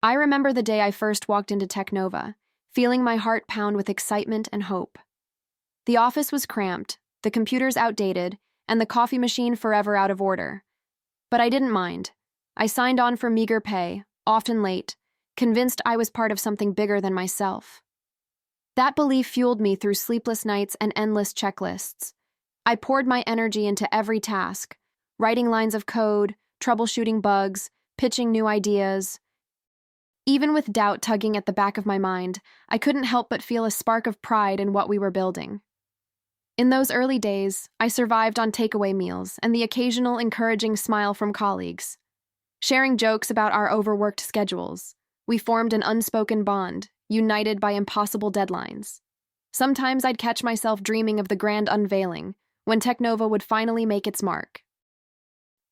I remember the day I first walked into Technova, feeling my heart pound with excitement and hope. The office was cramped, the computers outdated, and the coffee machine forever out of order. But I didn't mind. I signed on for meager pay, often late, convinced I was part of something bigger than myself. That belief fueled me through sleepless nights and endless checklists. I poured my energy into every task, writing lines of code, troubleshooting bugs, pitching new ideas. Even with doubt tugging at the back of my mind, I couldn't help but feel a spark of pride in what we were building. In those early days, I survived on takeaway meals and the occasional encouraging smile from colleagues. Sharing jokes about our overworked schedules, we formed an unspoken bond, united by impossible deadlines. Sometimes I'd catch myself dreaming of the grand unveiling, when Technova would finally make its mark.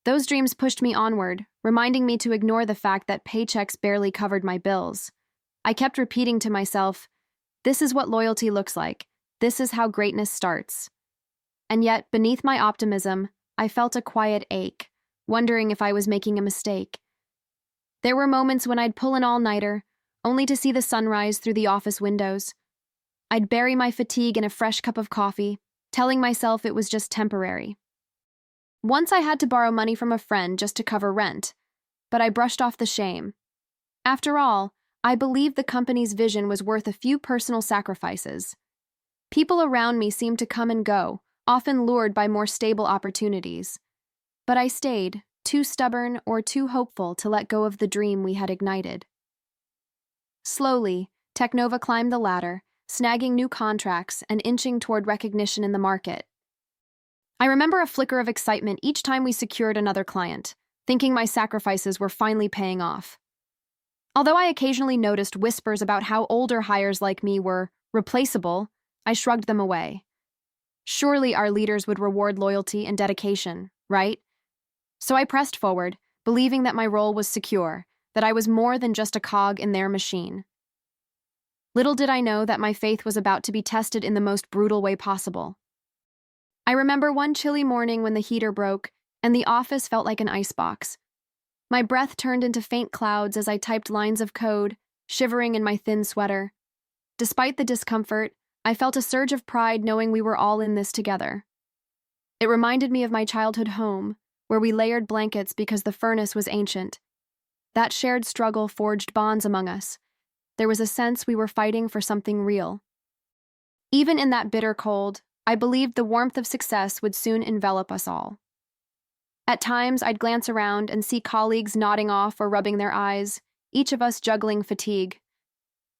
Those dreams pushed me onward, reminding me to ignore the fact that paychecks barely covered my bills. I kept repeating to myself, "This is what loyalty looks like. This is how greatness starts." And yet, beneath my optimism, I felt a quiet ache, wondering if I was making a mistake. There were moments when I'd pull an all-nighter, only to see the sunrise through the office windows. I'd bury my fatigue in a fresh cup of coffee, telling myself it was just temporary. Once I had to borrow money from a friend just to cover rent, but I brushed off the shame. After all, I believed the company's vision was worth a few personal sacrifices. People around me seemed to come and go, often lured by more stable opportunities. But I stayed, too stubborn or too hopeful to let go of the dream we had ignited. Slowly, Technova climbed the ladder, snagging new contracts and inching toward recognition in the market. I remember a flicker of excitement each time we secured another client, thinking my sacrifices were finally paying off. Although I occasionally noticed whispers about how older hires like me were replaceable, I shrugged them away. Surely our leaders would reward loyalty and dedication, right? So I pressed forward, believing that my role was secure, that I was more than just a cog in their machine. Little did I know that my faith was about to be tested in the most brutal way possible. I remember one chilly morning when the heater broke, and the office felt like an icebox. My breath turned into faint clouds as I typed lines of code, shivering in my thin sweater. Despite the discomfort, I felt a surge of pride knowing we were all in this together. It reminded me of my childhood home, where we layered blankets because the furnace was ancient. That shared struggle forged bonds among us. There was a sense we were fighting for something real. Even in that bitter cold, I believed the warmth of success would soon envelop us all. At times, I'd glance around and see colleagues nodding off or rubbing their eyes, each of us juggling fatigue.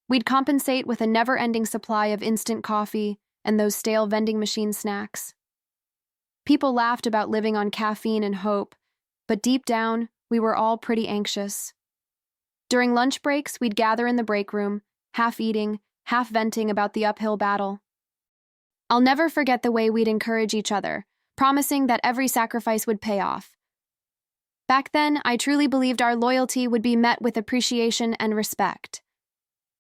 We'd compensate with a never-ending supply of instant coffee and those stale vending machine snacks. People laughed about living on caffeine and hope, but deep down, we were all pretty anxious. During lunch breaks, we'd gather in the break room, half eating, half venting about the uphill battle. I'll never forget the way we'd encourage each other, promising that every sacrifice would pay off. Back then, I truly believed our loyalty would be met with appreciation and respect.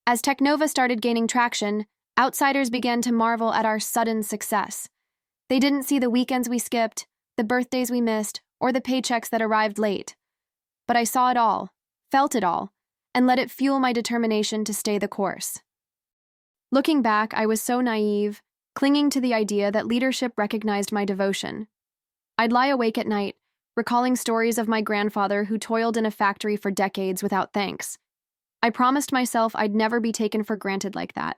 As Technova started gaining traction, outsiders began to marvel at our sudden success. They didn't see the weekends we skipped, the birthdays we missed, or the paychecks that arrived late. But I saw it all, felt it all, and let it fuel my determination to stay the course. Looking back, I was so naive, clinging to the idea that leadership recognized my devotion. I'd lie awake at night, recalling stories of my grandfather who toiled in a factory for decades without thanks. I promised myself I'd never be taken for granted like that.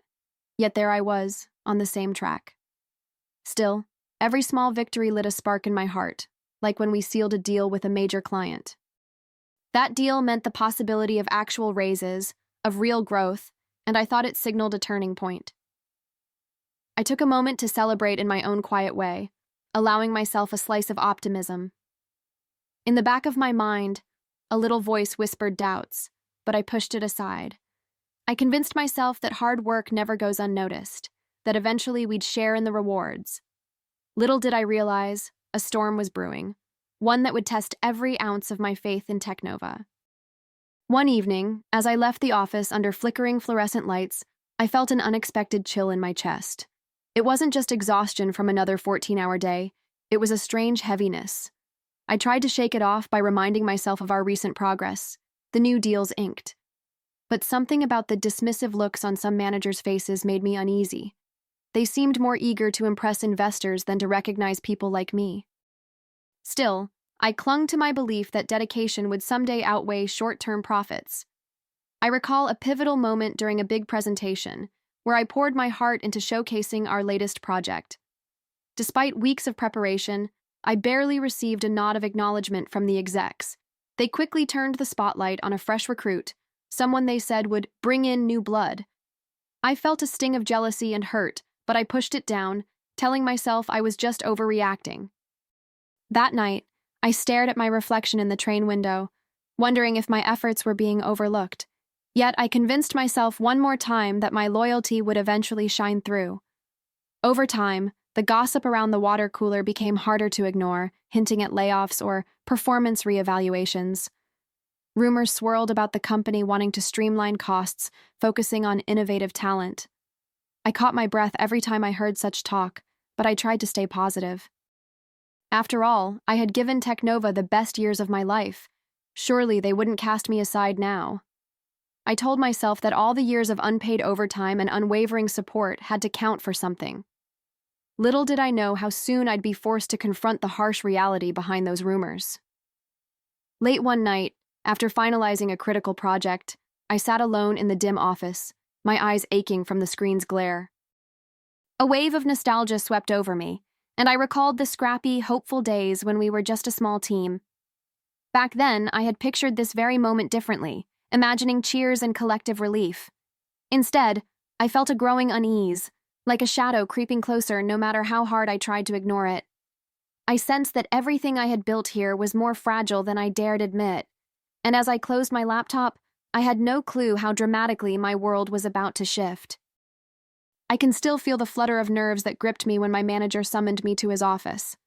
Yet there I was, on the same track. Still, every small victory lit a spark in my heart, like when we sealed a deal with a major client. That deal meant the possibility of actual raises, of real growth, and I thought it signaled a turning point. I took a moment to celebrate in my own quiet way, allowing myself a slice of optimism. In the back of my mind, a little voice whispered doubts, but I pushed it aside. I convinced myself that hard work never goes unnoticed, that eventually we'd share in the rewards. Little did I realize, a storm was brewing, one that would test every ounce of my faith in Technova. One evening, as I left the office under flickering fluorescent lights, I felt an unexpected chill in my chest. It wasn't just exhaustion from another 14-hour day, it was a strange heaviness. I tried to shake it off by reminding myself of our recent progress, the new deals inked. but something about the dismissive looks on some managers' faces made me uneasy. They seemed more eager to impress investors than to recognize people like me. Still, I clung to my belief that dedication would someday outweigh short-term profits. I recall a pivotal moment during a big presentation, where I poured my heart into showcasing our latest project. Despite weeks of preparation, I barely received a nod of acknowledgement from the execs. They quickly turned the spotlight on a fresh recruit, someone they said would bring in new blood. I felt a sting of jealousy and hurt, but I pushed it down, telling myself I was just overreacting. That night, I stared at my reflection in the train window, wondering if my efforts were being overlooked. Yet I convinced myself one more time that my loyalty would eventually shine through. Over time, the gossip around the water cooler became harder to ignore, hinting at layoffs or performance reevaluations. Rumors swirled about the company wanting to streamline costs, focusing on innovative talent. I caught my breath every time I heard such talk, but I tried to stay positive. After all, I had given Technova the best years of my life. Surely they wouldn't cast me aside now. I told myself that all the years of unpaid overtime and unwavering support had to count for something. Little did I know how soon I'd be forced to confront the harsh reality behind those rumors. Late one night, after finalizing a critical project, I sat alone in the dim office, my eyes aching from the screen's glare. A wave of nostalgia swept over me, and I recalled the scrappy, hopeful days when we were just a small team. Back then, I had pictured this very moment differently, imagining cheers and collective relief. Instead, I felt a growing unease, like a shadow creeping closer no matter how hard I tried to ignore it. I sensed that everything I had built here was more fragile than I dared admit, and as I closed my laptop, I had no clue how dramatically my world was about to shift. I can still feel the flutter of nerves that gripped me when my manager summoned me to his office.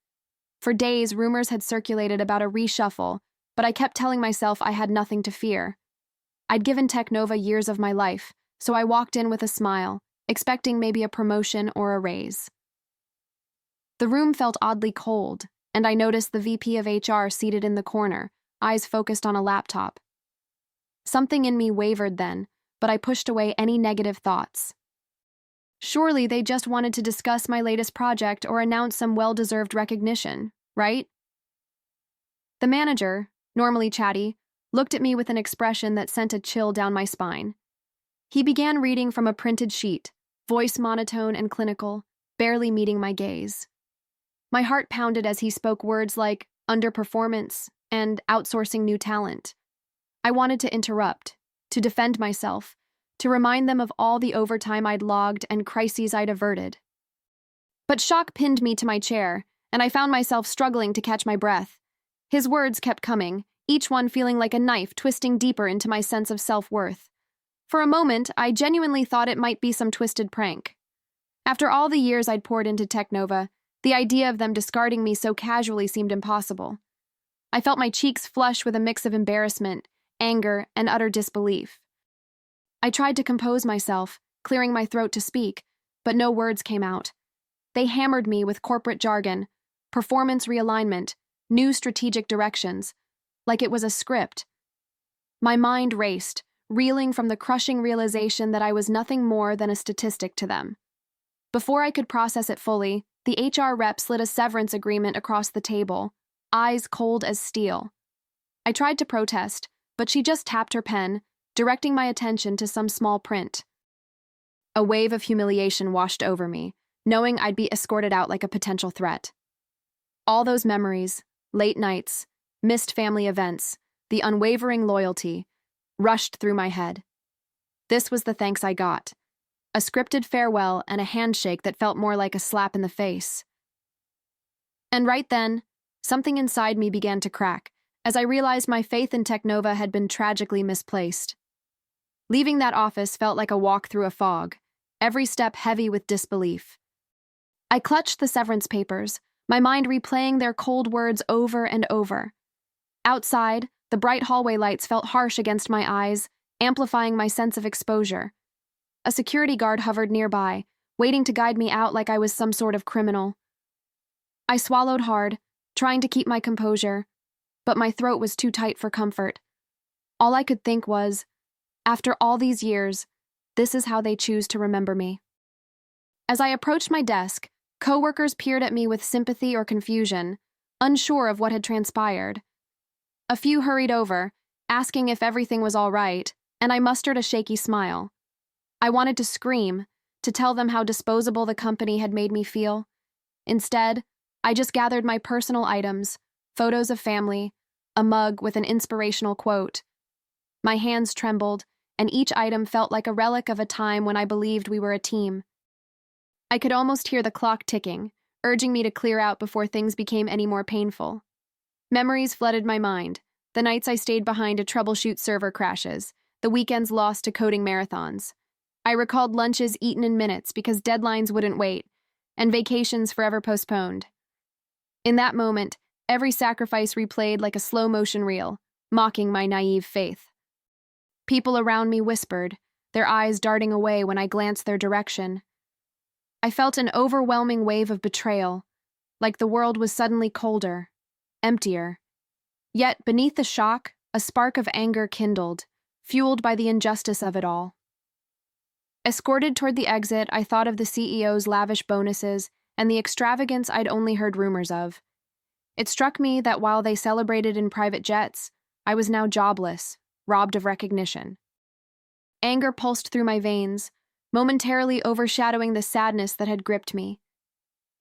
For days, rumors had circulated about a reshuffle, but I kept telling myself I had nothing to fear. I'd given Technova years of my life, so I walked in with a smile, expecting maybe a promotion or a raise. The room felt oddly cold, and I noticed the VP of HR seated in the corner, eyes focused on a laptop. Something in me wavered then, but I pushed away any negative thoughts. Surely they just wanted to discuss my latest project or announce some well-deserved recognition, right? The manager, normally chatty, looked at me with an expression that sent a chill down my spine. He began reading from a printed sheet, voice monotone and clinical, barely meeting my gaze. My heart pounded as he spoke words like underperformance and outsourcing new talent. I wanted to interrupt, to defend myself, to remind them of all the overtime I'd logged and crises I'd averted. But shock pinned me to my chair, and I found myself struggling to catch my breath. His words kept coming, each one feeling like a knife twisting deeper into my sense of self-worth. For a moment, I genuinely thought it might be some twisted prank. After all the years I'd poured into Technova, the idea of them discarding me so casually seemed impossible. I felt my cheeks flush with a mix of embarrassment, anger, and utter disbelief. I tried to compose myself, clearing my throat to speak, but no words came out. They hammered me with corporate jargon, performance realignment, new strategic directions, like it was a script. My mind raced, reeling from the crushing realization that I was nothing more than a statistic to them. Before I could process it fully, the HR rep slid a severance agreement across the table, eyes cold as steel. I tried to protest, but she just tapped her pen, directing my attention to some small print. A wave of humiliation washed over me, knowing I'd be escorted out like a potential threat. All those memories, late nights, missed family events, the unwavering loyalty, rushed through my head. This was the thanks I got. A scripted farewell and a handshake that felt more like a slap in the face. And right then, something inside me began to crack, as I realized my faith in Technova had been tragically misplaced. Leaving that office felt like a walk through a fog, every step heavy with disbelief. I clutched the severance papers, my mind replaying their cold words over and over. Outside, the bright hallway lights felt harsh against my eyes, amplifying my sense of exposure. A security guard hovered nearby, waiting to guide me out like I was some sort of criminal. I swallowed hard, trying to keep my composure, but my throat was too tight for comfort. All I could think was, After all these years, this is how they choose to remember me. As I approached my desk, coworkers peered at me with sympathy or confusion, unsure of what had transpired. A few hurried over, asking if everything was all right, and I mustered a shaky smile. I wanted to scream, to tell them how disposable the company had made me feel. Instead, I just gathered my personal items, photos of family, a mug with an inspirational quote. My hands trembled, and each item felt like a relic of a time when I believed we were a team. I could almost hear the clock ticking, urging me to clear out before things became any more painful. Memories flooded my mind, the nights I stayed behind to troubleshoot server crashes, the weekends lost to coding marathons. I recalled lunches eaten in minutes because deadlines wouldn't wait, and vacations forever postponed. In that moment, every sacrifice replayed like a slow-motion reel, mocking my naive faith. People around me whispered, their eyes darting away when I glanced their direction. I felt an overwhelming wave of betrayal, like the world was suddenly colder, emptier. Yet, beneath the shock, a spark of anger kindled, fueled by the injustice of it all. Escorted toward the exit, I thought of the CEO's lavish bonuses and the extravagance I'd only heard rumors of. It struck me that while they celebrated in private jets, I was now jobless, robbed of recognition. Anger pulsed through my veins, momentarily overshadowing the sadness that had gripped me.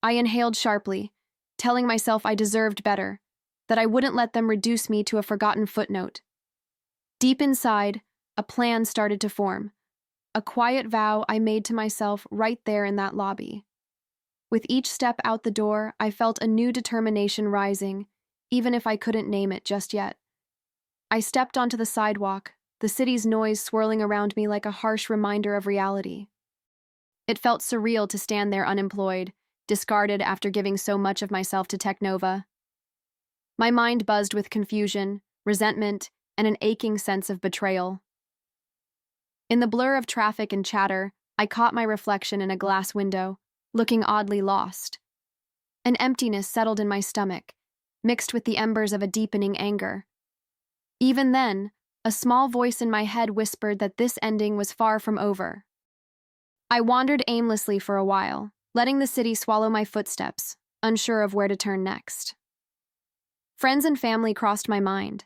I inhaled sharply, telling myself I deserved better, that I wouldn't let them reduce me to a forgotten footnote. Deep inside, a plan started to form, a quiet vow I made to myself right there in that lobby. With each step out the door, I felt a new determination rising, even if I couldn't name it just yet. I stepped onto the sidewalk, the city's noise swirling around me like a harsh reminder of reality. It felt surreal to stand there unemployed, discarded after giving so much of myself to Technova. My mind buzzed with confusion, resentment, and an aching sense of betrayal. In the blur of traffic and chatter, I caught my reflection in a glass window, looking oddly lost. An emptiness settled in my stomach, mixed with the embers of a deepening anger. Even then, a small voice in my head whispered that this ending was far from over. I wandered aimlessly for a while, letting the city swallow my footsteps, unsure of where to turn next. Friends and family crossed my mind,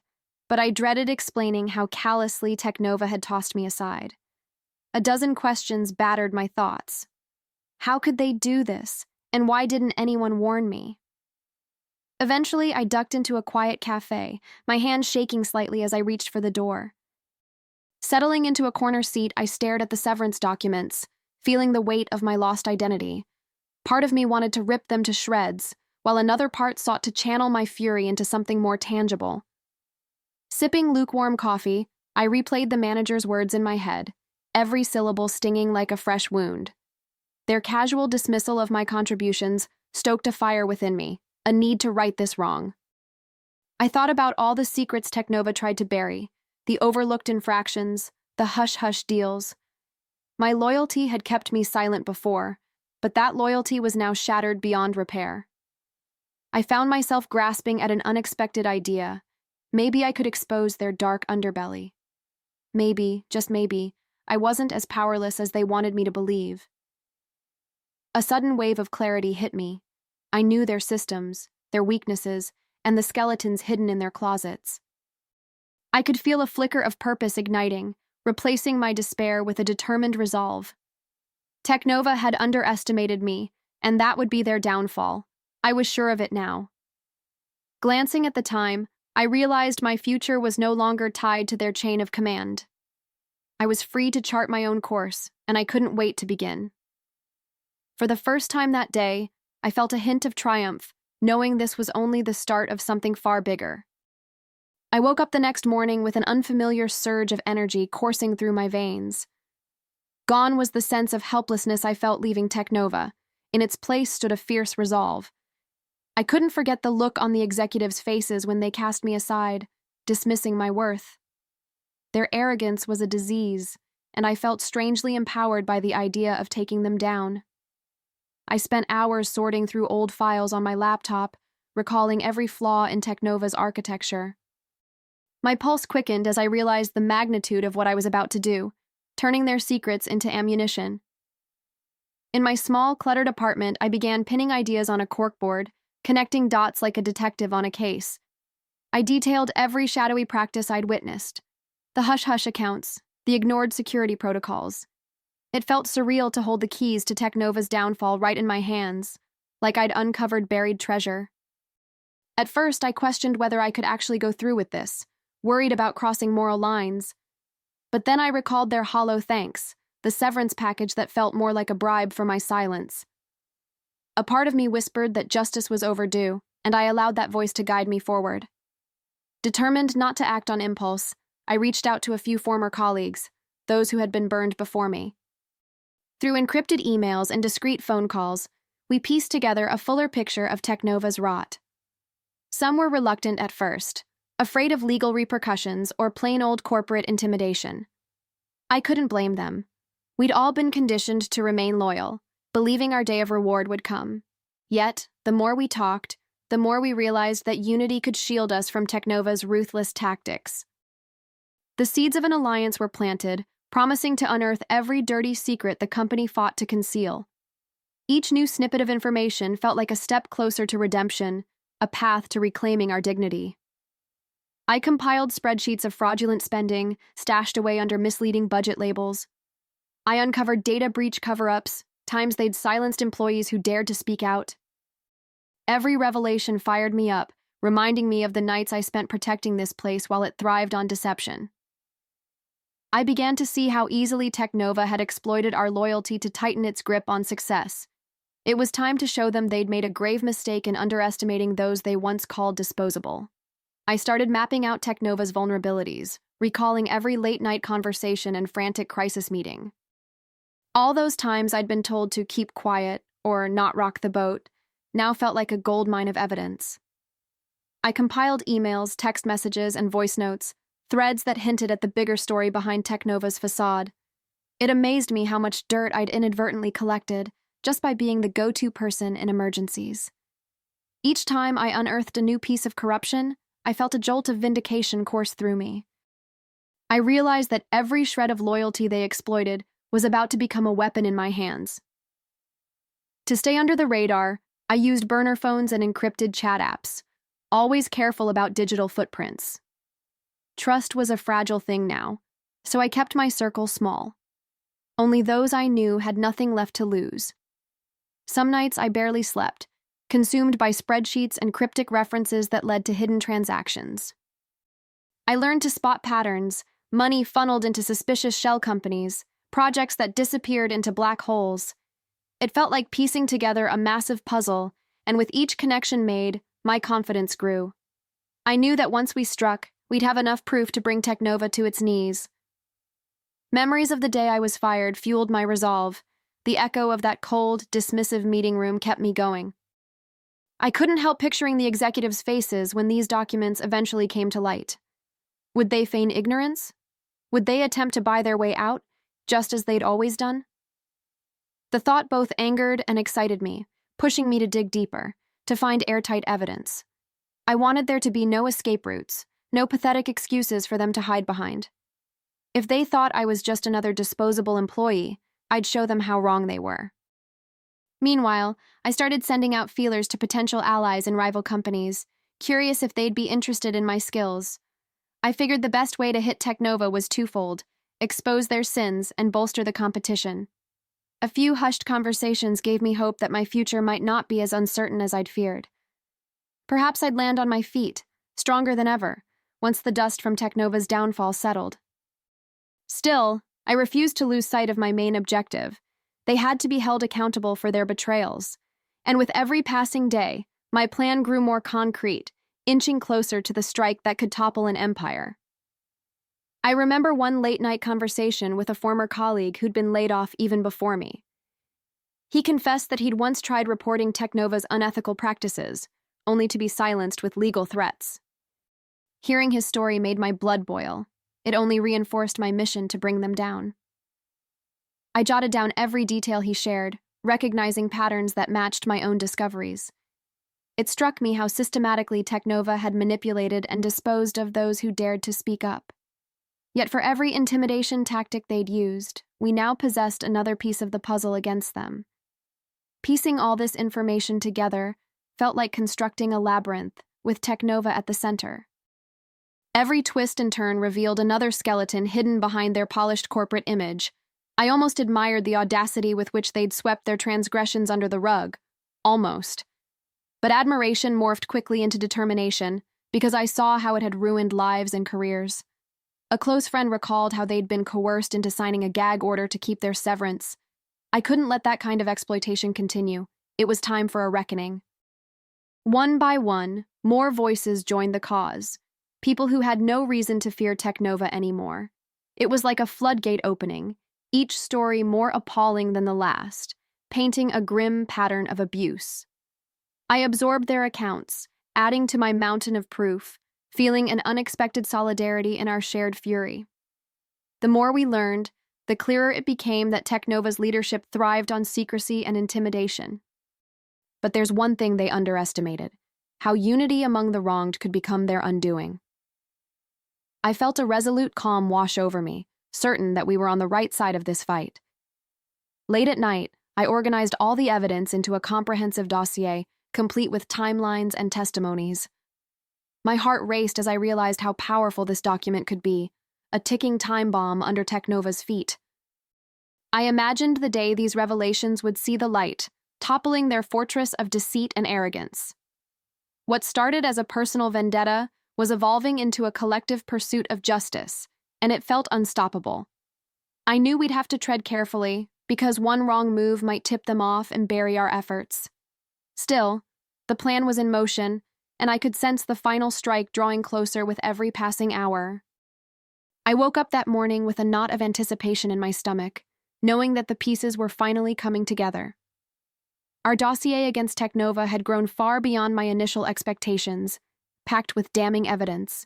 but I dreaded explaining how callously Technova had tossed me aside. A dozen questions battered my thoughts. How could they do this, and why didn't anyone warn me? Eventually, I ducked into a quiet cafe, my hand shaking slightly as I reached for the door. Settling into a corner seat, I stared at the severance documents, feeling the weight of my lost identity. Part of me wanted to rip them to shreds, while another part sought to channel my fury into something more tangible. Sipping lukewarm coffee, I replayed the manager's words in my head, every syllable stinging like a fresh wound. Their casual dismissal of my contributions stoked a fire within me, a need to right this wrong. I thought about all the secrets Technova tried to bury, the overlooked infractions, the hush-hush deals. My loyalty had kept me silent before, but that loyalty was now shattered beyond repair. I found myself grasping at an unexpected idea. Maybe I could expose their dark underbelly. Maybe, just maybe, I wasn't as powerless as they wanted me to believe. A sudden wave of clarity hit me. I knew their systems, their weaknesses, and the skeletons hidden in their closets. I could feel a flicker of purpose igniting, replacing my despair with a determined resolve. Technova had underestimated me, and that would be their downfall. I was sure of it now. Glancing at the time, I realized my future was no longer tied to their chain of command. I was free to chart my own course, and I couldn't wait to begin. For the first time that day, I felt a hint of triumph, knowing this was only the start of something far bigger. I woke up the next morning with an unfamiliar surge of energy coursing through my veins. Gone was the sense of helplessness I felt leaving Technova. In its place stood a fierce resolve. I couldn't forget the look on the executives' faces when they cast me aside, dismissing my worth. Their arrogance was a disease, and I felt strangely empowered by the idea of taking them down. I spent hours sorting through old files on my laptop, recalling every flaw in Technova's architecture. My pulse quickened as I realized the magnitude of what I was about to do, turning their secrets into ammunition. In my small, cluttered apartment, I began pinning ideas on a corkboard, connecting dots like a detective on a case. I detailed every shadowy practice I'd witnessed: the hush-hush accounts, the ignored security protocols. It felt surreal to hold the keys to Technova's downfall right in my hands, like I'd uncovered buried treasure. At first, I questioned whether I could actually go through with this, worried about crossing moral lines. But then I recalled their hollow thanks, the severance package that felt more like a bribe for my silence. A part of me whispered that justice was overdue, and I allowed that voice to guide me forward. Determined not to act on impulse, I reached out to a few former colleagues, those who had been burned before me. Through encrypted emails and discreet phone calls, we pieced together a fuller picture of Technova's rot. Some were reluctant at first, afraid of legal repercussions or plain old corporate intimidation. I couldn't blame them. We'd all been conditioned to remain loyal, believing our day of reward would come. Yet, the more we talked, the more we realized that unity could shield us from Technova's ruthless tactics. The seeds of an alliance were planted, promising to unearth every dirty secret the company fought to conceal. Each new snippet of information felt like a step closer to redemption, a path to reclaiming our dignity. I compiled spreadsheets of fraudulent spending, stashed away under misleading budget labels. I uncovered data breach cover-ups, times they'd silenced employees who dared to speak out. Every revelation fired me up, reminding me of the nights I spent protecting this place while it thrived on deception. I began to see how easily Technova had exploited our loyalty to tighten its grip on success. It was time to show them they'd made a grave mistake in underestimating those they once called disposable. I started mapping out Technova's vulnerabilities, recalling every late-night conversation and frantic crisis meeting. All those times I'd been told to keep quiet or not rock the boat now felt like a goldmine of evidence. I compiled emails, text messages, and voice notes, threads that hinted at the bigger story behind Technova's facade. It amazed me how much dirt I'd inadvertently collected just by being the go-to person in emergencies. Each time I unearthed a new piece of corruption, I felt a jolt of vindication course through me. I realized that every shred of loyalty they exploited was about to become a weapon in my hands. To stay under the radar, I used burner phones and encrypted chat apps, always careful about digital footprints. Trust was a fragile thing now, so I kept my circle small. Only those I knew had nothing left to lose. Some nights I barely slept, consumed by spreadsheets and cryptic references that led to hidden transactions. I learned to spot patterns, money funneled into suspicious shell companies, projects that disappeared into black holes. It felt like piecing together a massive puzzle, and with each connection made, my confidence grew. I knew that once we struck, we'd have enough proof to bring Technova to its knees. Memories of the day I was fired fueled my resolve. The echo of that cold, dismissive meeting room kept me going. I couldn't help picturing the executives' faces when these documents eventually came to light. Would they feign ignorance? Would they attempt to buy their way out, just as they'd always done? The thought both angered and excited me, pushing me to dig deeper, to find airtight evidence. I wanted there to be no escape routes, no pathetic excuses for them to hide behind. If they thought I was just another disposable employee, I'd show them how wrong they were. Meanwhile, I started sending out feelers to potential allies in rival companies, curious if they'd be interested in my skills. I figured the best way to hit Technova was twofold: expose their sins and bolster the competition. A few hushed conversations gave me hope that my future might not be as uncertain as I'd feared. Perhaps I'd land on my feet, stronger than ever, once the dust from Technova's downfall settled. Still, I refused to lose sight of my main objective. They had to be held accountable for their betrayals. And with every passing day, my plan grew more concrete, inching closer to the strike that could topple an empire. I remember one late-night conversation with a former colleague who'd been laid off even before me. He confessed that he'd once tried reporting Technova's unethical practices, only to be silenced with legal threats. Hearing his story made my blood boil. It only reinforced my mission to bring them down. I jotted down every detail he shared, recognizing patterns that matched my own discoveries. It struck me how systematically Technova had manipulated and disposed of those who dared to speak up. Yet for every intimidation tactic they'd used, we now possessed another piece of the puzzle against them. Piecing all this information together felt like constructing a labyrinth, with Technova at the center. Every twist and turn revealed another skeleton hidden behind their polished corporate image. I almost admired the audacity with which they'd swept their transgressions under the rug. Almost. But admiration morphed quickly into determination, because I saw how it had ruined lives and careers. A close friend recalled how they'd been coerced into signing a gag order to keep their severance. I couldn't let that kind of exploitation continue. It was time for a reckoning. One by one, more voices joined the cause. People who had no reason to fear Technova anymore. It was like a floodgate opening, each story more appalling than the last, painting a grim pattern of abuse. I absorbed their accounts, adding to my mountain of proof, feeling an unexpected solidarity in our shared fury. The more we learned, the clearer it became that Technova's leadership thrived on secrecy and intimidation. But there's one thing they underestimated: how unity among the wronged could become their undoing. I felt a resolute calm wash over me, certain that we were on the right side of this fight. Late at night, I organized all the evidence into a comprehensive dossier, complete with timelines and testimonies. My heart raced as I realized how powerful this document could be, a ticking time bomb under Technova's feet. I imagined the day these revelations would see the light, toppling their fortress of deceit and arrogance. What started as a personal vendetta was evolving into a collective pursuit of justice, and it felt unstoppable. I knew we'd have to tread carefully, because one wrong move might tip them off and bury our efforts. Still, the plan was in motion, and I could sense the final strike drawing closer with every passing hour. I woke up that morning with a knot of anticipation in my stomach, knowing that the pieces were finally coming together. Our dossier against Technova had grown far beyond my initial expectations, packed with damning evidence.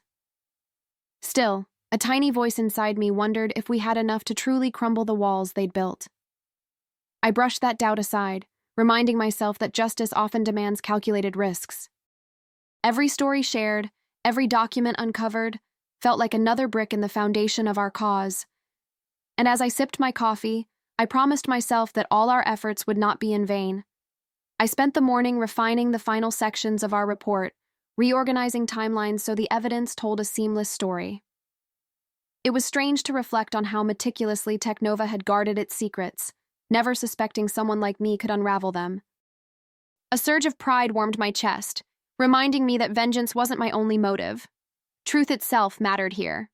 Still, a tiny voice inside me wondered if we had enough to truly crumble the walls they'd built. I brushed that doubt aside, reminding myself that justice often demands calculated risks. Every story shared, every document uncovered, felt like another brick in the foundation of our cause. And as I sipped my coffee, I promised myself that all our efforts would not be in vain. I spent the morning refining the final sections of our report, reorganizing timelines so the evidence told a seamless story. It was strange to reflect on how meticulously Technova had guarded its secrets, never suspecting someone like me could unravel them. A surge of pride warmed my chest, reminding me that vengeance wasn't my only motive. Truth itself mattered here.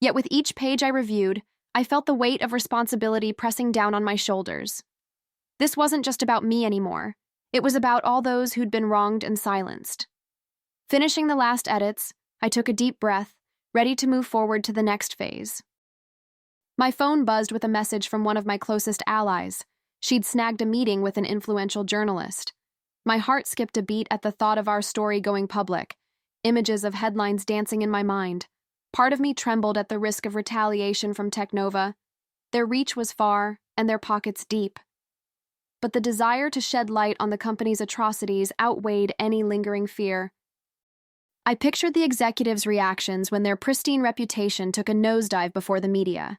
Yet with each page I reviewed, I felt the weight of responsibility pressing down on my shoulders. This wasn't just about me anymore. It was about all those who'd been wronged and silenced. Finishing the last edits, I took a deep breath, ready to move forward to the next phase. My phone buzzed with a message from one of my closest allies. She'd snagged a meeting with an influential journalist. My heart skipped a beat at the thought of our story going public, images of headlines dancing in my mind. Part of me trembled at the risk of retaliation from Technova. Their reach was far, and their pockets deep. But the desire to shed light on the company's atrocities outweighed any lingering fear. I pictured the executives' reactions when their pristine reputation took a nosedive before the media.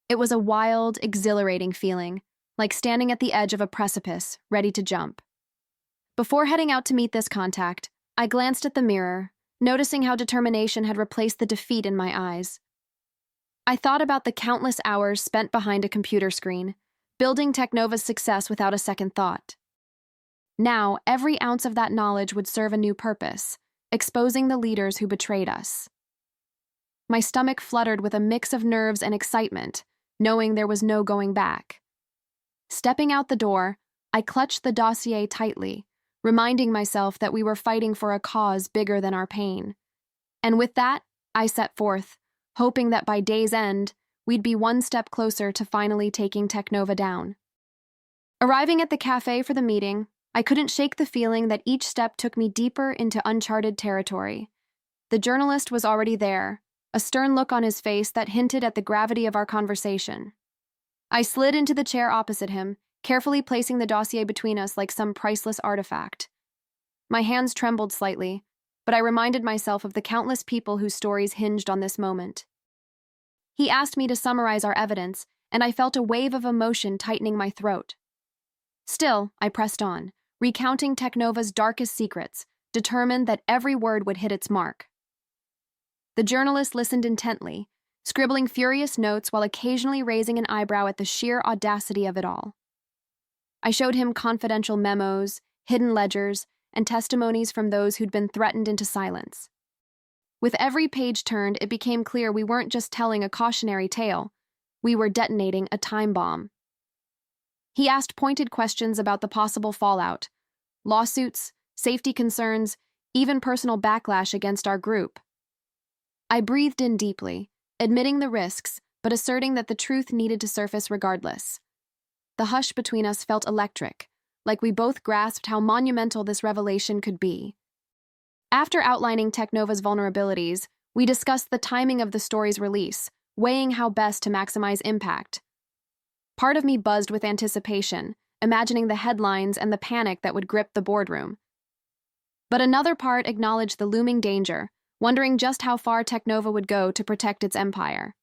It was a wild, exhilarating feeling, like standing at the edge of a precipice, ready to jump. Before heading out to meet this contact, I glanced at the mirror, noticing how determination had replaced the defeat in my eyes. I thought about the countless hours spent behind a computer screen, building Technova's success without a second thought. Now, every ounce of that knowledge would serve a new purpose, exposing the leaders who betrayed us. My stomach fluttered with a mix of nerves and excitement, knowing there was no going back. Stepping out the door, I clutched the dossier tightly, reminding myself that we were fighting for a cause bigger than our pain. And with that, I set forth, hoping that by day's end, we'd be one step closer to finally taking Technova down. Arriving at the cafe for the meeting, I couldn't shake the feeling that each step took me deeper into uncharted territory. The journalist was already there, a stern look on his face that hinted at the gravity of our conversation. I slid into the chair opposite him, carefully placing the dossier between us like some priceless artifact. My hands trembled slightly, but I reminded myself of the countless people whose stories hinged on this moment. He asked me to summarize our evidence, and I felt a wave of emotion tightening my throat. Still, I pressed on, recounting Technova's darkest secrets, determined that every word would hit its mark. The journalist listened intently, scribbling furious notes while occasionally raising an eyebrow at the sheer audacity of it all. I showed him confidential memos, hidden ledgers, and testimonies from those who'd been threatened into silence. With every page turned, it became clear we weren't just telling a cautionary tale, we were detonating a time bomb. He asked pointed questions about the possible fallout, lawsuits, safety concerns, even personal backlash against our group. I breathed in deeply, admitting the risks, but asserting that the truth needed to surface regardless. The hush between us felt electric, like we both grasped how monumental this revelation could be. After outlining Technova's vulnerabilities, we discussed the timing of the story's release, weighing how best to maximize impact. Part of me buzzed with anticipation, imagining the headlines and the panic that would grip the boardroom. But another part acknowledged the looming danger, wondering just how far Technova would go to protect its empire.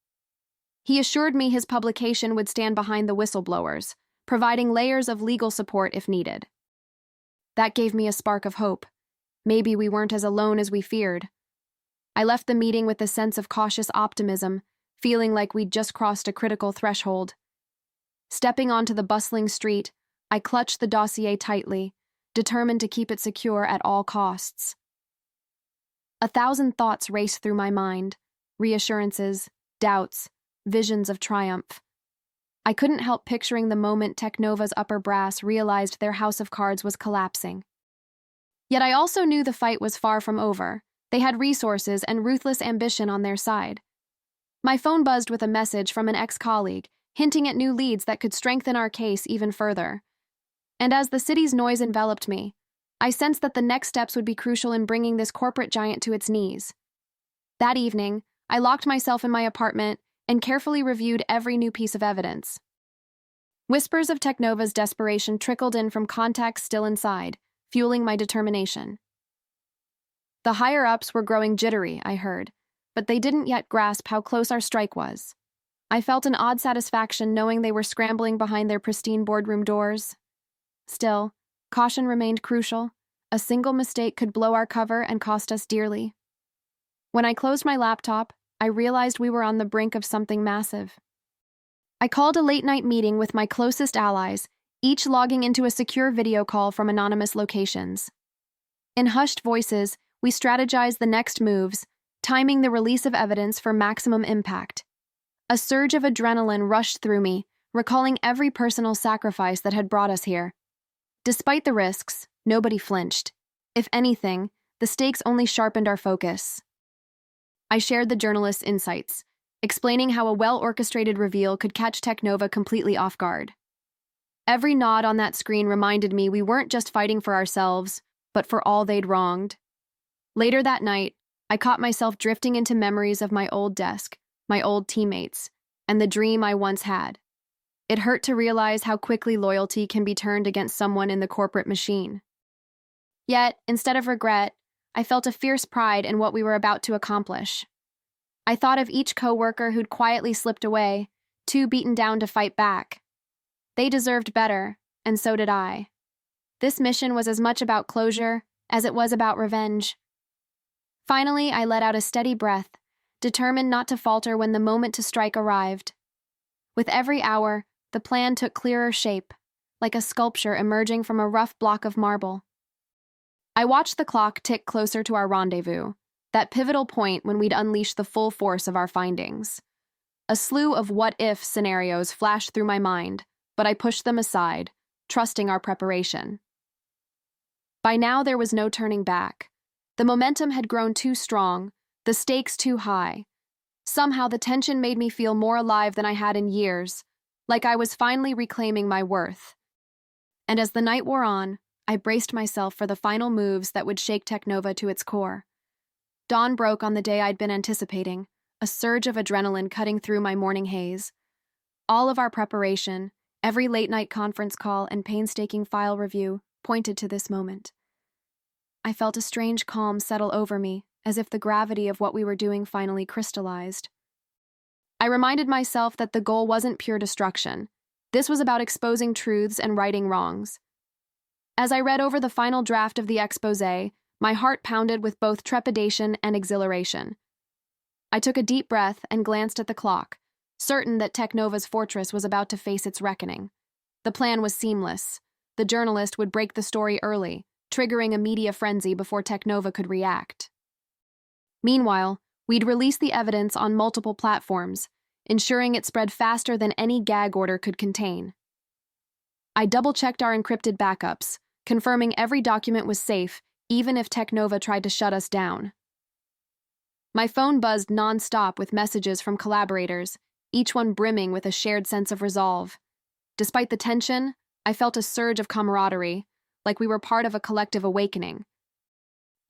He assured me his publication would stand behind the whistleblowers, providing layers of legal support if needed. That gave me a spark of hope. Maybe we weren't as alone as we feared. I left the meeting with a sense of cautious optimism, feeling like we'd just crossed a critical threshold. Stepping onto the bustling street, I clutched the dossier tightly, determined to keep it secure at all costs. 1,000 thoughts raced through my mind, reassurances, doubts, visions of triumph. I couldn't help picturing the moment Technova's upper brass realized their house of cards was collapsing. Yet I also knew the fight was far from over. They had resources and ruthless ambition on their side. My phone buzzed with a message from an ex-colleague, hinting at new leads that could strengthen our case even further. And as the city's noise enveloped me, I sensed that the next steps would be crucial in bringing this corporate giant to its knees. That evening, I locked myself in my apartment and carefully reviewed every new piece of evidence. Whispers of Technova's desperation trickled in from contacts still inside, fueling my determination. The higher-ups were growing jittery, I heard, but they didn't yet grasp how close our strike was. I felt an odd satisfaction knowing they were scrambling behind their pristine boardroom doors. Still, caution remained crucial. A single mistake could blow our cover and cost us dearly. When I closed my laptop, I realized we were on the brink of something massive. I called a late-night meeting with my closest allies, each logging into a secure video call from anonymous locations. In hushed voices, we strategized the next moves, timing the release of evidence for maximum impact. A surge of adrenaline rushed through me, recalling every personal sacrifice that had brought us here. Despite the risks, nobody flinched. If anything, the stakes only sharpened our focus. I shared the journalist's insights, explaining how a well-orchestrated reveal could catch Technova completely off guard. Every nod on that screen reminded me we weren't just fighting for ourselves, but for all they'd wronged. Later that night, I caught myself drifting into memories of my old desk, my old teammates, and the dream I once had. It hurt to realize how quickly loyalty can be turned against someone in the corporate machine. Yet, instead of regret, I felt a fierce pride in what we were about to accomplish. I thought of each coworker who'd quietly slipped away, too beaten down to fight back. They deserved better, and so did I. This mission was as much about closure as it was about revenge. Finally, I let out a steady breath, determined not to falter when the moment to strike arrived. With every hour, the plan took clearer shape, like a sculpture emerging from a rough block of marble. I watched the clock tick closer to our rendezvous, that pivotal point when we'd unleash the full force of our findings. A slew of what-if scenarios flashed through my mind, but I pushed them aside, trusting our preparation. By now, there was no turning back. The momentum had grown too strong, the stakes too high. Somehow, the tension made me feel more alive than I had in years, like I was finally reclaiming my worth. And as the night wore on, I braced myself for the final moves that would shake Technova to its core. Dawn broke on the day I'd been anticipating, a surge of adrenaline cutting through my morning haze. All of our preparation, every late-night conference call and painstaking file review, pointed to this moment. I felt a strange calm settle over me, as if the gravity of what we were doing finally crystallized. I reminded myself that the goal wasn't pure destruction. This was about exposing truths and righting wrongs. As I read over the final draft of the exposé, my heart pounded with both trepidation and exhilaration. I took a deep breath and glanced at the clock, certain that Technova's fortress was about to face its reckoning. The plan was seamless. The journalist would break the story early, triggering a media frenzy before Technova could react. Meanwhile, we'd release the evidence on multiple platforms, ensuring it spread faster than any gag order could contain. I double-checked our encrypted backups, confirming every document was safe, even if Technova tried to shut us down. My phone buzzed non-stop with messages from collaborators, each one brimming with a shared sense of resolve. Despite the tension, I felt a surge of camaraderie, like we were part of a collective awakening.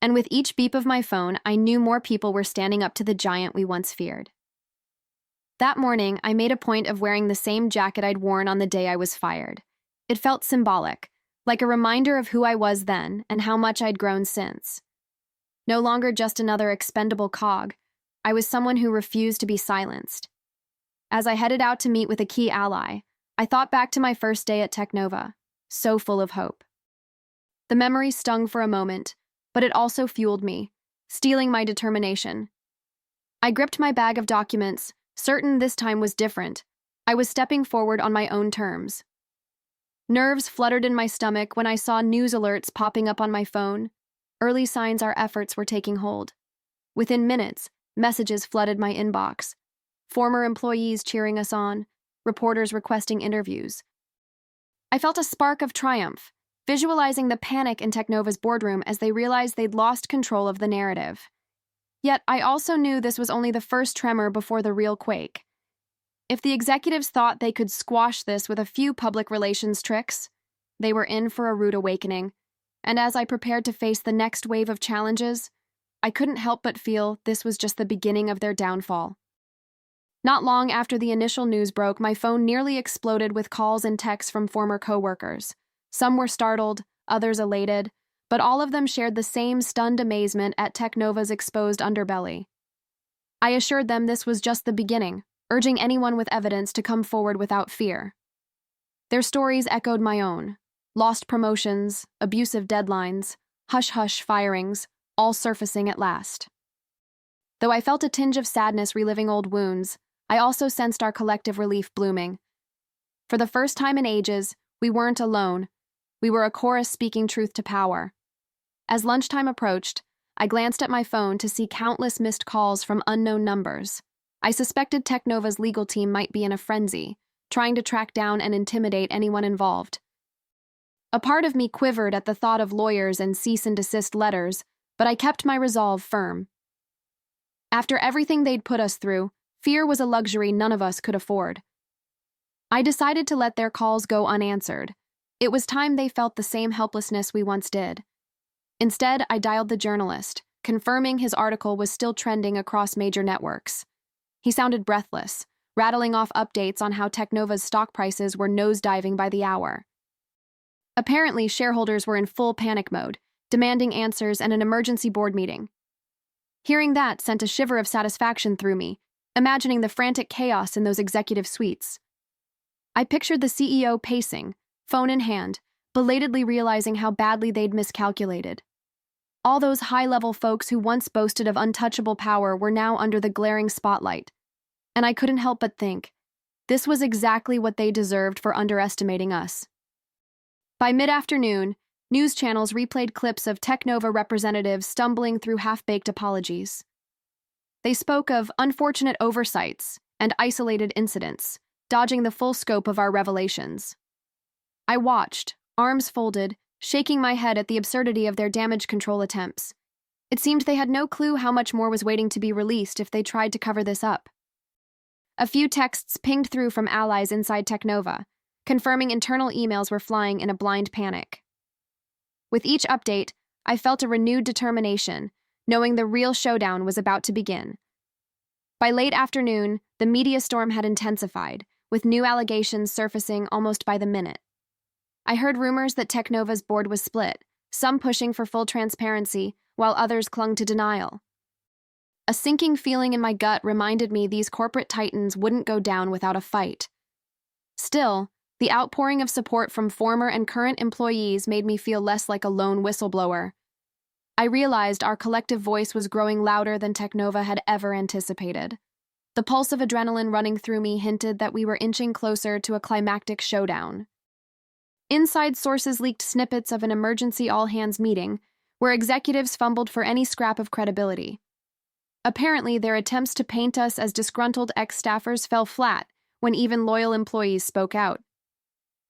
And with each beep of my phone, I knew more people were standing up to the giant we once feared. That morning, I made a point of wearing the same jacket I'd worn on the day I was fired. It felt symbolic, like a reminder of who I was then and how much I'd grown since. No longer just another expendable cog, I was someone who refused to be silenced. As I headed out to meet with a key ally, I thought back to my first day at Technova, so full of hope. The memory stung for a moment, but it also fueled me, stealing my determination. I gripped my bag of documents, certain this time was different. I was stepping forward on my own terms. Nerves fluttered in my stomach when I saw news alerts popping up on my phone. Early signs our efforts were taking hold. Within minutes, messages flooded my inbox. Former employees cheering us on, reporters requesting interviews. I felt a spark of triumph, visualizing the panic in Technova's boardroom as they realized they'd lost control of the narrative. Yet I also knew this was only the first tremor before the real quake. If the executives thought they could squash this with a few public relations tricks, they were in for a rude awakening. And as I prepared to face the next wave of challenges, I couldn't help but feel this was just the beginning of their downfall. Not long after the initial news broke, my phone nearly exploded with calls and texts from former coworkers. Some were startled, others elated, but all of them shared the same stunned amazement at Technova's exposed underbelly. I assured them this was just the beginning, urging anyone with evidence to come forward without fear. Their stories echoed my own. Lost promotions, abusive deadlines, hush-hush firings, all surfacing at last. Though I felt a tinge of sadness reliving old wounds, I also sensed our collective relief blooming. For the first time in ages, we weren't alone. We were a chorus speaking truth to power. As lunchtime approached, I glanced at my phone to see countless missed calls from unknown numbers. I suspected Technova's legal team might be in a frenzy, trying to track down and intimidate anyone involved. A part of me quivered at the thought of lawyers and cease-and-desist letters, but I kept my resolve firm. After everything they'd put us through, fear was a luxury none of us could afford. I decided to let their calls go unanswered. It was time they felt the same helplessness we once did. Instead, I dialed the journalist, confirming his article was still trending across major networks. He sounded breathless, rattling off updates on how Technova's stock prices were nosediving by the hour. Apparently, shareholders were in full panic mode, demanding answers and an emergency board meeting. Hearing that sent a shiver of satisfaction through me, imagining the frantic chaos in those executive suites. I pictured the CEO pacing, phone in hand, belatedly realizing how badly they'd miscalculated. All those high-level folks who once boasted of untouchable power were now under the glaring spotlight. And I couldn't help but think, this was exactly what they deserved for underestimating us. By mid-afternoon, news channels replayed clips of Technova representatives stumbling through half-baked apologies. They spoke of unfortunate oversights and isolated incidents, dodging the full scope of our revelations. I watched, arms folded, shaking my head at the absurdity of their damage control attempts. It seemed they had no clue how much more was waiting to be released if they tried to cover this up. A few texts pinged through from allies inside Technova, confirming internal emails were flying in a blind panic. With each update, I felt a renewed determination, knowing the real showdown was about to begin. By late afternoon, the media storm had intensified, with new allegations surfacing almost by the minute. I heard rumors that Technova's board was split, some pushing for full transparency, while others clung to denial. A sinking feeling in my gut reminded me these corporate titans wouldn't go down without a fight. Still, the outpouring of support from former and current employees made me feel less like a lone whistleblower. I realized our collective voice was growing louder than Technova had ever anticipated. The pulse of adrenaline running through me hinted that we were inching closer to a climactic showdown. Inside sources leaked snippets of an emergency all-hands meeting, where executives fumbled for any scrap of credibility. Apparently, their attempts to paint us as disgruntled ex-staffers fell flat when even loyal employees spoke out.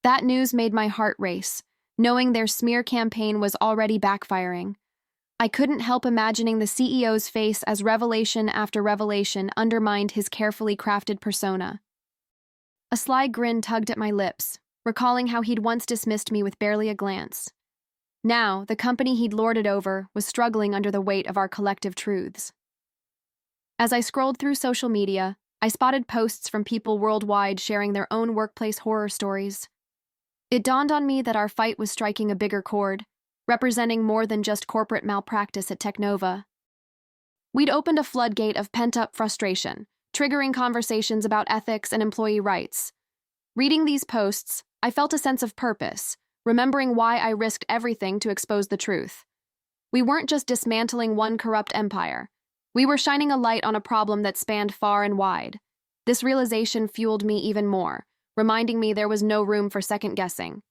That news made my heart race, knowing their smear campaign was already backfiring. I couldn't help imagining the CEO's face as revelation after revelation undermined his carefully crafted persona. A sly grin tugged at my lips, recalling how he'd once dismissed me with barely a glance. Now, the company he'd lorded over was struggling under the weight of our collective truths. As I scrolled through social media, I spotted posts from people worldwide sharing their own workplace horror stories. It dawned on me that our fight was striking a bigger chord, representing more than just corporate malpractice at Technova. We'd opened a floodgate of pent-up frustration, triggering conversations about ethics and employee rights. Reading these posts, I felt a sense of purpose, remembering why I risked everything to expose the truth. We weren't just dismantling one corrupt empire. We were shining a light on a problem that spanned far and wide. This realization fueled me even more, reminding me there was no room for second-guessing.